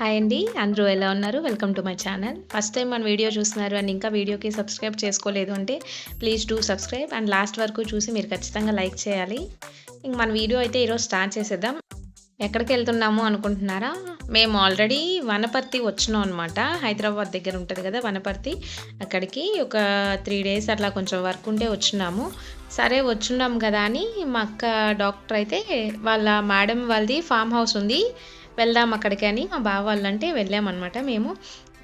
Hi అండి. అందరూ ఎలా ఉన్నారు? Welcome to my channel. First time మన వీడియో చూస్తున్నారు అండ్ ఇంకా వీడియోకి సబ్స్క్రైబ్ చేసుకోలేదు అంటే please do subscribe and last వరకు చూసి మీరు ఖచ్చితంగా లైక్ చేయాలి. ఇంక మన వీడియో అయితే ఈరోజు స్టార్ట్ చేసేద్దాం. ఎక్కడికెళ్తున్నాము అనుకుంటున్నారా? మేము ఆల్రెడీ వనపర్తి వచ్చినాం అనమాట. హైదరాబాద్ దగ్గర ఉంటుంది కదా వనపర్తి. అక్కడికి ఒక 3 డేస్ అట్లా కొంచెం వర్క్ ఉంటే వచ్చినాము. సరే వచ్చున్నాం కదా అని మా అక్క డాక్టర్ అయితే వాళ్ళ మేడం వాళ్ళది ఫామ్ హౌస్ ఉంది, వెళ్దాం అక్కడికి అని మా బావ వాళ్ళంటే వెళ్ళామన్నమాట. మేము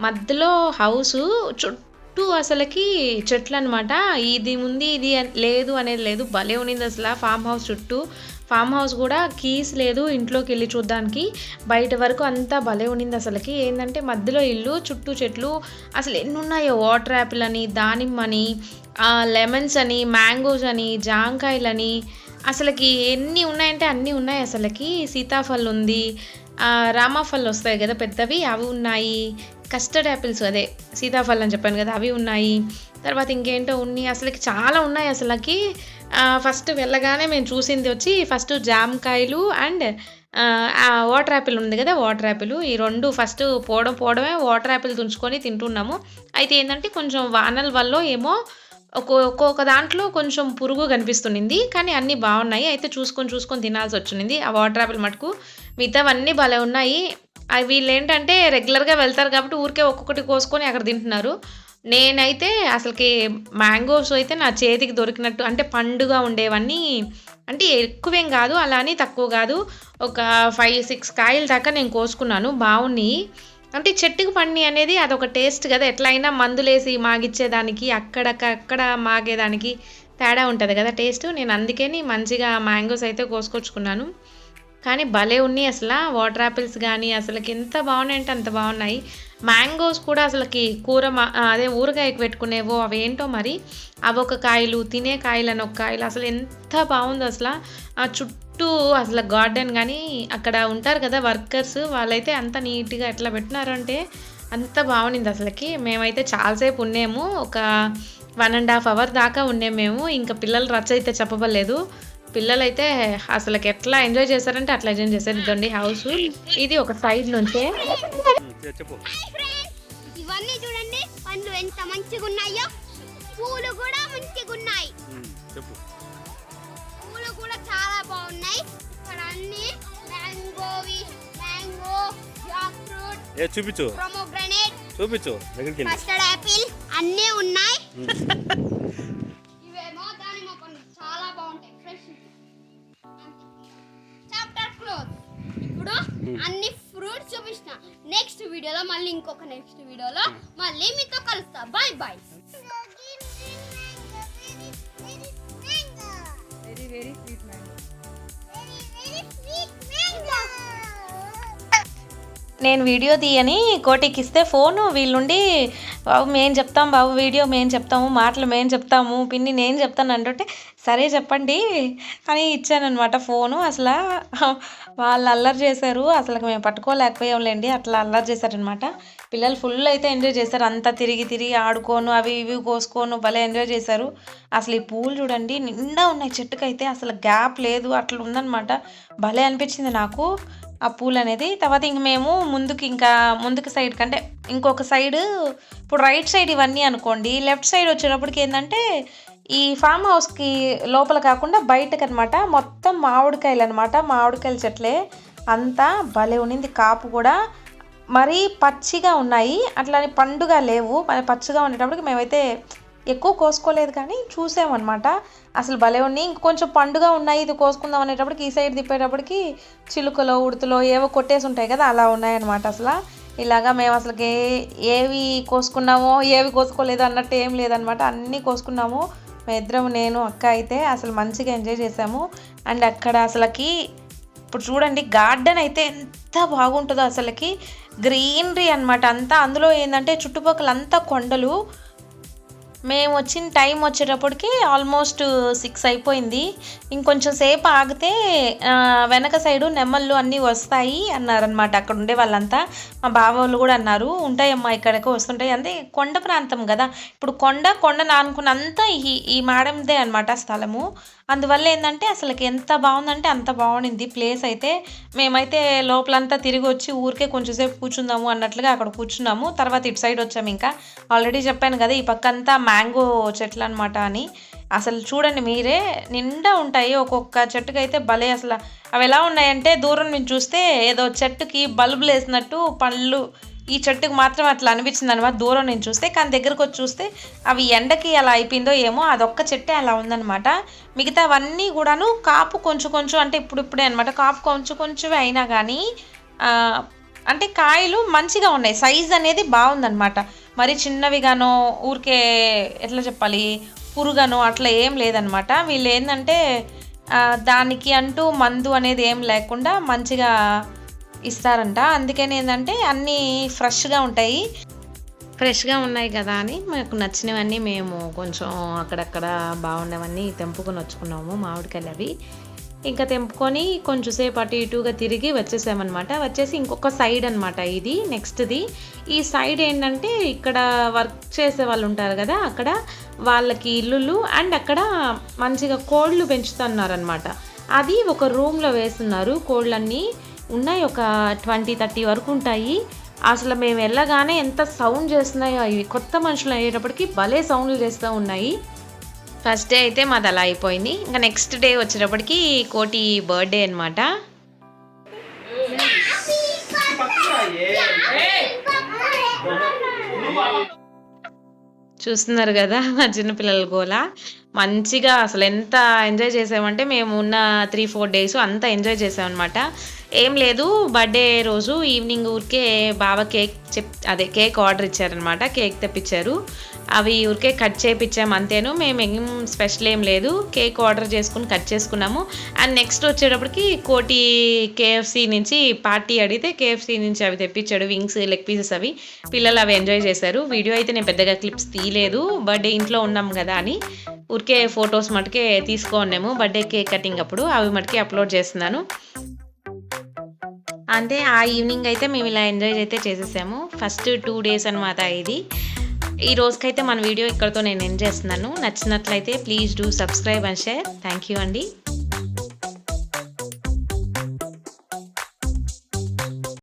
మధ్యలో హౌసు చుట్టూ అసలుకి చెట్లు అనమాట. ఇది ఉంది ఇది లేదు అనేది లేదు, భలే ఉన్నింది అసలు ఫామ్ హౌస్ చుట్టూ. ఫామ్ హౌస్ కూడా కీస్ లేదు ఇంట్లోకి వెళ్ళి చూడ్డానికి, బయట వరకు అంతా భలే ఉన్నింది అసలుకి. ఏంటంటే మధ్యలో ఇల్లు, చుట్టూ చెట్లు, అసలు ఎన్ని ఉన్నాయో, వాటర్ యాపిల్ అని, దానిమ్మని, లెమన్స్ అని, మ్యాంగోస్ అని, జాంకాయలని, అసలుకి ఎన్ని ఉన్నాయంటే అన్నీ ఉన్నాయి అసలుకి. సీతాఫల్ ఉంది, రామాఫల్ వస్తాయి కదా పెద్దవి, అవి ఉన్నాయి. కస్టర్డ్ యాపిల్స్ అదే సీతాఫల్ అని చెప్పాను కదా, అవి ఉన్నాయి. తర్వాత ఇంకేంటో ఉన్నాయి, అసలుకి చాలా ఉన్నాయి అసలుకి. ఫస్ట్ వెళ్ళగానే మేము చూసింది వచ్చి ఫస్ట్ జామకాయలు అండ్ వాటర్ యాపిల్ ఉంది కదా, వాటర్ యాపిల్. ఈ రెండు ఫస్ట్ పోవడమే వాటర్ యాపిల్ తుంచుకొని తింటున్నాము. అయితే ఏంటంటే కొంచెం వానల వల్ల ఏమో ఒక్కొక్క దాంట్లో కొంచెం పురుగు కనిపిస్తుంది, కానీ అన్నీ బాగున్నాయి. అయితే చూసుకొని తినాల్సి వచ్చింది ఆ వాటర్ యాపిల్ మటుకు. మిగతావన్నీ భలే ఉన్నాయి. అవి వీళ్ళు ఏంటంటే రెగ్యులర్గా వెళ్తారు కాబట్టి ఊరికే ఒక్కొక్కటి కోసుకొని అక్కడ తింటున్నారు. నేనైతే అసలుకి మ్యాంగోస్ అయితే నా చేతికి దొరికినట్టు, అంటే పండుగ ఉండేవన్నీ, అంటే ఎక్కువేం కాదు అలానే తక్కువ కాదు, ఒక 5-6 కాయల దాకా నేను కోసుకున్నాను. బాగున్నాయి. అంటే చెట్టుకు పండి అనేది అదొక టేస్ట్ కదా, ఎట్లయినా మందులేసి మాగిచ్చేదానికి అక్కడక్కడ మాగేదానికి తేడా ఉంటుంది కదా టేస్ట్. నేను అందుకని మంచిగా మ్యాంగోస్ అయితే కోసుకొచ్చుకున్నాను. కానీ భలే ఉన్నాయి అసలు వాటర్ యాపిల్స్ కానీ, అసలుకి ఎంత బాగున్నాయి అంటే అంత బాగున్నాయి. మ్యాంగోస్ కూడా అసలుకి అదే ఊరగాయకు పెట్టుకునేవో అవేంటో మరి, అవొక కాయలు, తినే కాయలు అని ఒక కాయలు, అసలు ఎంత బాగుందో అసలు. ఆ చుట్టూ అసలు గార్డెన్ కానీ, అక్కడ ఉంటారు కదా వర్కర్స్, వాళ్ళైతే అంత నీట్గా ఎట్లా పెట్టినారంటే అంత బాగుంది అసలుకి. మేమైతే చాలాసేపు ఉన్నాము, ఒక 1.5 అవర్ దాకా ఉన్నాము మేము. ఇంకా పిల్లలు రచ్చ అయితే చెప్పబడలేదు. పిల్లలైతే అసలుకి ఎట్లా ఎంజాయ్ చేశారంటే అట్లా ఎంజాయ్ చేశారు. ఇదండి హౌస్, ఇది ఒక సైడ్ నుంచే. ఇవన్నీ చూడండి, పండ్లు ఎంత మంచిగా ఉన్నాయో, పూలు కూడా మంచిగా ఉన్నాయి. పూలు కూడా చాలా బాగున్నాయి. ఇక్కడ అన్ని మ్యాంగో, జాక్ ఫ్రూట్, చూపించు, పొమోగ్రానేట్ చూపించు, కస్టర్డ్ యాపిల్ అన్నీ ఉన్నాయి. ఇవేమో దానిమ్మ పండ్లు చాలా బాగుంటాయి, ఫ్రెష్. Chapter close. ఇప్పుడు అన్ని ఫ్రూట్స్ చూపిస్తున్నా. నెక్స్ట్ వీడియోలో మళ్ళీ నెక్స్ట్ వీడియోలో మళ్ళీ మీతో కలుస్తా. Bye bye. Very sweet mango. Very sweet mango. నేను వీడియో తీయని కోటికి ఇస్తే ఫోను, వీళ్ళుండి బాబు మేము చెప్తాం, బాబు వీడియో మేము చెప్తాము, మాటలు మేము చెప్తాము, పిన్ని నేను చెప్తాను అంటుంటే సరే చెప్పండి అని ఇచ్చానమాట ఫోను. అసలు వాళ్ళు అల్లరి చేశారు, అసలు మేము పట్టుకోలేకపోయాంలేండి, అట్లా అల్లరి చేశారనమాట. పిల్లలు ఫుల్ అయితే ఎంజాయ్ చేశారు, అంతా తిరిగి ఆడుకోను, అవి ఇవి కోసుకోను, భలే ఎంజాయ్ చేశారు. అసలు ఈ పూలు చూడండి నిండా ఉన్నాయి చెట్టుకైతే, అసలు గ్యాప్ లేదు, అట్లా ఉందన్నమాట. భలే అనిపించింది నాకు ఆ పూలు అనేది. తర్వాత ఇంక మేము ముందుకు సైడ్ కంటే ఇంకొక సైడ్, ఇప్పుడు రైట్ సైడ్ ఇవన్నీ అనుకోండి, లెఫ్ట్ సైడ్ వచ్చేటప్పటికి ఏంటంటే ఈ ఫామ్ హౌస్కి లోపల కాకుండా బయటకు అనమాట, మొత్తం మామిడికాయలు అనమాట, మామిడికాయల చెట్లే అంతా. భలే ఉన్నింది కాపు కూడా, మరీ పచ్చిగా ఉన్నాయి, అట్లానే పండుగ లేవు. పచ్చిగా ఉండేటప్పటికి మేమైతే ఎక్కువ కోసుకోలేదు కానీ చూసామన్నమాట. అసలు భలే ఉన్నాయి. ఇంకొంచెం పండుగ ఉన్నాయి, ఇది కోసుకుందాం అనేటప్పటికి ఈ సైడ్ తిప్పేటప్పటికి చిలుకలో ఉడతలో ఏవో కొట్టేసి ఉంటాయి కదా, అలా ఉన్నాయన్నమాట. అసలు ఇలాగా మేము అసలుకి ఏవి కోసుకున్నామో ఏవి కోసుకోలేదు అన్నట్టు ఏం లేదనమాట, అన్నీ కోసుకున్నాము మేమిద్దరం, నేను అక్క అయితే అసలు మంచిగా ఎంజాయ్ చేసాము. అండ్ అక్కడ అసలుకి ఇప్పుడు చూడండి గార్డెన్ అయితే ఎంత బాగుంటుందో అసలుకి, గ్రీనరీ అనమాట అంతా. అందులో ఏంటంటే చుట్టుపక్కల అంతా కొండలు, మేము వచ్చిన టైం వచ్చేటప్పటికి ఆల్మోస్ట్ 6 అయిపోయింది. ఇంకొంచెం సేపు ఆగితే వెనక సైడు నెమళ్ళు అన్నీ వస్తాయి అన్నారనమాట అక్కడ ఉండే వాళ్ళంతా. మా బావ వాళ్ళు కూడా అన్నారు ఉంటాయమ్మా ఇక్కడికి వస్తుంటాయి. అంటే కొండ ప్రాంతం కదా, ఇప్పుడు కొండను అనుకున్నంతా ఈ మేడందే అనమాట స్థలము. అందువల్ల ఏంటంటే అసలుకి ఎంత బాగుందంటే అంత బాగుండింది ప్లేస్ అయితే. మేమైతే లోపలంతా తిరిగి వచ్చి ఊరికే కొంచెం సేపు కూర్చుందాము అన్నట్లుగా అక్కడ కూర్చున్నాము. తర్వాత ఇటు సైడ్ వచ్చాము. ఇంకా ఆల్రెడీ చెప్పాను కదా ఈ పక్క అంతా మ్యాంగో చెట్లు అనమాట అని. అసలు చూడండి మీరే, నిండా ఉంటాయి. ఒక్కొక్క చెట్టుకి అయితే భలే, అసలు అవి ఎలా ఉన్నాయంటే దూరం నుంచి చూస్తే ఏదో చెట్టుకి బల్బులు వేసినట్టు పళ్ళు, ఈ చెట్టుకు మాత్రం అట్లా అనిపించింది అనమాట దూరం నుంచి చూస్తే. కానీ దగ్గరకు వచ్చి చూస్తే అవి ఎండకి అలా అయిపోయిందో ఏమో, అదొక్క చెట్టే అలా ఉందన్నమాట. మిగతావన్నీ కూడాను కాపు కొంచెం కొంచెం, అంటే ఇప్పుడే అనమాట కాపు కొంచెం కొంచెం అయినా కానీ అంటే కాయలు మంచిగా ఉన్నాయి. సైజ్ అనేది బాగుందన్నమాట. మరి చిన్నవిగానో ఊరికే ఎట్లా చెప్పాలి పురుగనో అట్లా ఏం లేదనమాట. వీళ్ళు ఏంటంటే దానికి అంటూ మందు అనేది ఏం లేకుండా మంచిగా ఇస్తారంట. అందుకని ఏంటంటే అన్నీ ఫ్రెష్గా ఉన్నాయి కదా అని మాకు నచ్చినవన్నీ మేము కొంచెం అక్కడక్కడ బాగున్నవన్నీ తెంపుకొని వచ్చుకున్నాము. మామిడికాయలు అవి ఇంకా తెంపుకొని కొంచెం సేపు అటు ఇటుగా తిరిగి వచ్చేసామన్నమాట. వచ్చేసి ఇంకొక సైడ్ అనమాట ఇది నెక్స్ట్ది. ఈ సైడ్ ఏంటంటే ఇక్కడ వర్క్ చేసే వాళ్ళు ఉంటారు కదా, అక్కడ వాళ్ళకి ఇల్లులు అండ్ అక్కడ మంచిగా కోళ్ళు పెంచుతున్నారనమాట. అది ఒక రూమ్లో వేస్తున్నారు. కోళ్ళన్నీ ఉన్నాయి, ఒక 20-30 వరకు ఉంటాయి. అసలు మేము వెళ్ళగానే ఎంత సౌండ్ చేస్తున్నాయో ఇవి. కొత్త మనుషులు అయ్యేటప్పటికి భలే సౌండ్లు చేస్తూ ఉన్నాయి. ఫస్ట్ డే అయితే మాది అలా అయిపోయింది. ఇంకా నెక్స్ట్ డే వచ్చేటప్పటికి కోటి బర్త్డే అనమాట. చూస్తున్నారు కదా మా చిన్నపిల్లల గోల. మంచిగా అసలు ఎంత ఎంజాయ్ చేసామంటే మేము ఉన్న 3-4 డేస్ అంతా ఎంజాయ్ చేసామన్నమాట. ఏం లేదు, బర్త్డే రోజు ఈవినింగ్ ఊరికే బావ కేక్ ఆర్డర్ ఇచ్చారనమాట. కేక్ తెప్పించారు. అవి ఊరికే కట్ చేయించాము అంతేను. మేము ఏం స్పెషల్ ఏం లేదు, కేక్ ఆర్డర్ చేసుకుని కట్ చేసుకున్నాము. అండ్ నెక్స్ట్ వచ్చేటప్పటికి కోటి KFC నుంచి పార్టీ అడిగితే KFC నుంచి అవి తెప్పించాడు, వింగ్స్, లెగ్ పీసెస్. అవి పిల్లలు అవి ఎంజాయ్ చేశారు. వీడియో అయితే నేను పెద్దగా క్లిప్స్ తీయలేదు, బర్త్డే ఇంట్లో ఉన్నాం కదా అని ఊరికే ఫొటోస్ మటుకే తీసుకున్నాము. బర్త్డే కేక్ కటింగ్ అప్పుడు అవి మటుకే అప్లోడ్ చేస్తున్నాను. అంటే ఆ ఈవినింగ్ అయితే మేము ఇలా ఎంజాయ్ అయితే చేసేసాము. ఫస్ట్ 2 డేస్ అనమాట ఇది. ఈ రోజుకైతే మన వీడియో ఇక్కడితో నేను ఎండ్ చేస్తున్నాను. నచ్చినట్లయితే please do subscribe and share. Thank you అండి.